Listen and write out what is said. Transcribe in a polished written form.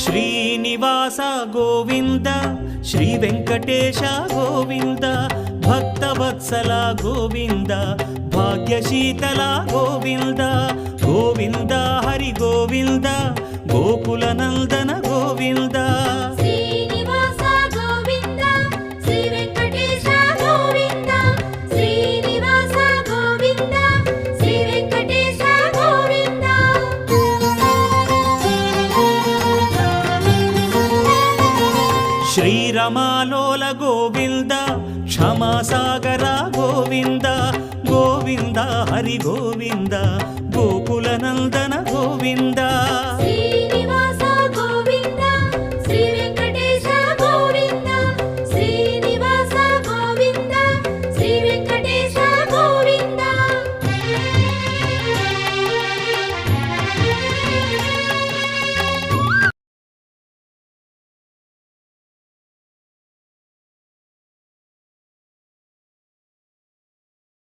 Srinivasa Govinda Shri Venkatesha Govinda Bhaktavatsala Govinda భాగ్యశీతల Govinda Govinda Hari Govinda Gokula Nandana Govinda Srinivasa Govinda Shri Venkatesha Govinda Srinivasa Govinda Shri Venkatesha Govinda శ్రీరమాలోల Govinda క్షమాసాగర Govinda Govinda Hari Govinda Gokula Nandana Govinda